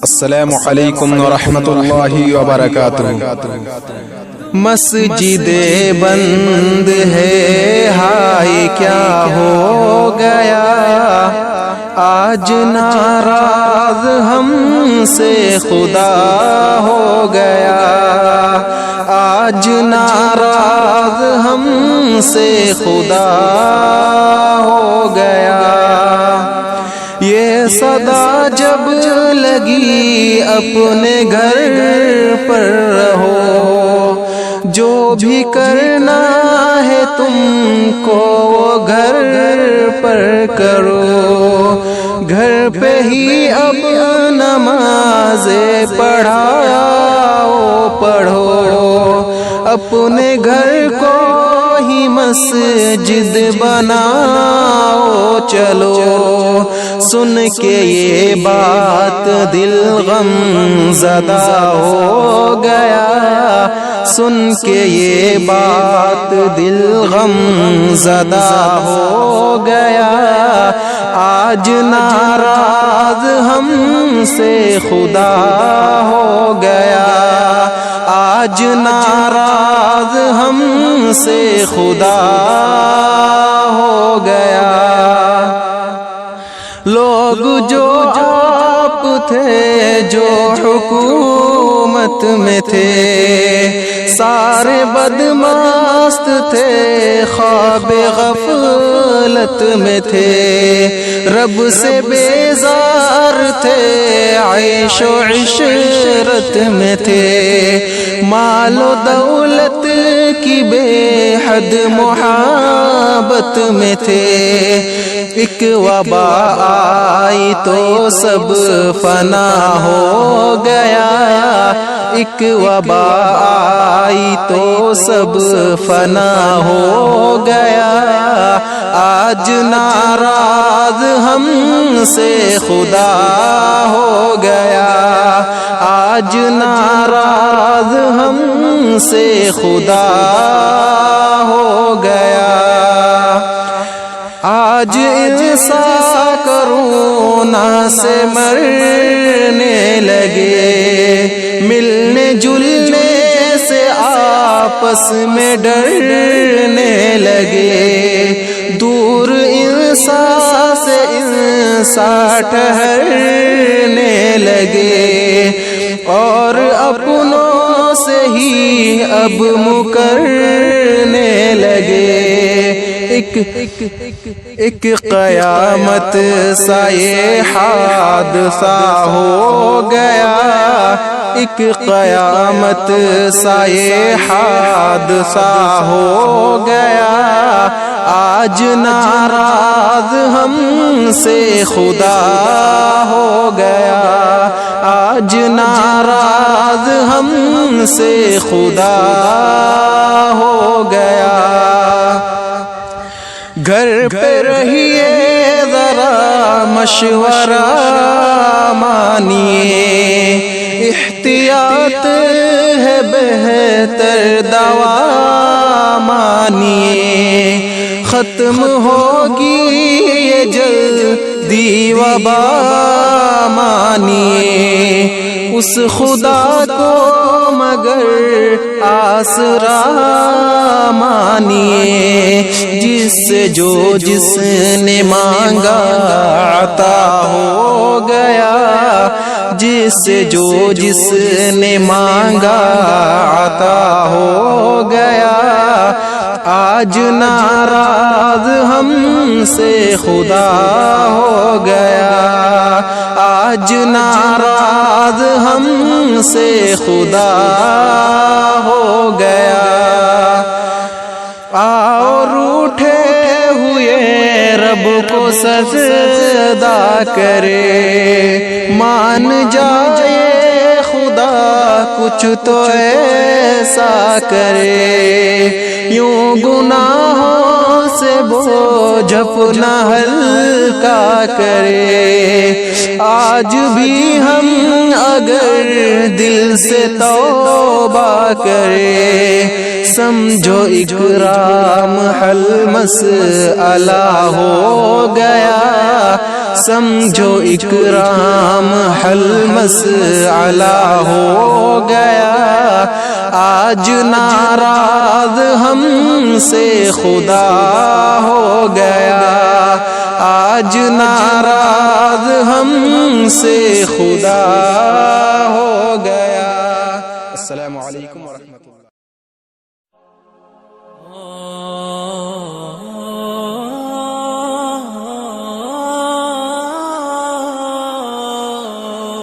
السلام علیکم ورحمۃ اللہ وبرکاتہ۔ مسجد بند ہے ہائے کیا ہو گیا، آج ناراض ہم سے خدا ہو گیا، آج ناراض ہم سے خدا ہو گیا۔ یہ صدا جب لگی اپنے گھر پر رہو، جو بھی کرنا ہے تم کو وہ گھر پر کرو، گھر پہ ہی اب نمازیں پڑھو، اپنے گھر کو ہی مسجد بناؤ چلو۔ سن کے یہ بات دل غم زدہ ہو گیا، سن کے یہ بات دل غم زدہ ہو گیا، آج ناراض ہم سے خدا ہو گیا، آج ناراض ہم سے خدا ہو گیا۔ لوگ جو آپ تھے جو حکومت میں تھے، سارے بدمست تھے، خواب غفلت میں تھے، رب سے بیزار تھے، عیش و عشرت میں تھے، مال و دولت کی بے حد محبت میں تھے، ایک وبا آئی تو سب فنا ہو گیا، ایک وبا آئی تو سب فنا ہو گیا، آج ناراض ہم سے خدا ہو گیا، آج ناراض ہم سے خدا ہو گیا۔ آج انسا کرونا سے مرنے لگے، ملنے جلنے سے آپس میں ڈرنے لگے، دور انسا سے انسا ٹھہرنے لگے، اور اپنوں سے ہی اب مکرنے لگے، ایک قیامت سا یہ حادثہ ہو گیا، ایک قیامت سا یہ حادثہ ہو گیا، آج ناراض ہم سے خدا ہو گیا، آج ناراض ہم سے خدا ہو گیا۔ گھر پہ رہیے ذرا مشورہ مانیے، احتیاط ہے بہتر دوا مانیے، ختم ہوگی یہ جلدی وبا مانیے، اس خدا کو مگر آسرا مانیے، جس سے جو جس نے مانگا عطا ہو گیا، جس سے جو جس نے مانگا عطا ہو گیا، آج ناراض ہم سے خدا ہو گیا، آج ناراض ہم سے خدا ہو گیا۔ آؤ روٹھے ہوئے رب کو سجدہ کرے، مان جائے خدا کچھ تو ایسا کرے، یوں گناہوں سے بوجھ اپنا ہلکا کرے، آج بھی ہم اگر دل سے توبہ کرے، سمجھو اکرام حل مسئلہ ہو گیا، سمجھو اکرام حل مسئلہ ہو گیا، آج ناراض ہم سے خدا ہو گیا، آج ناراض ہم سے خدا ہو گیا۔ السلام علیکم ورحمۃ اللہ۔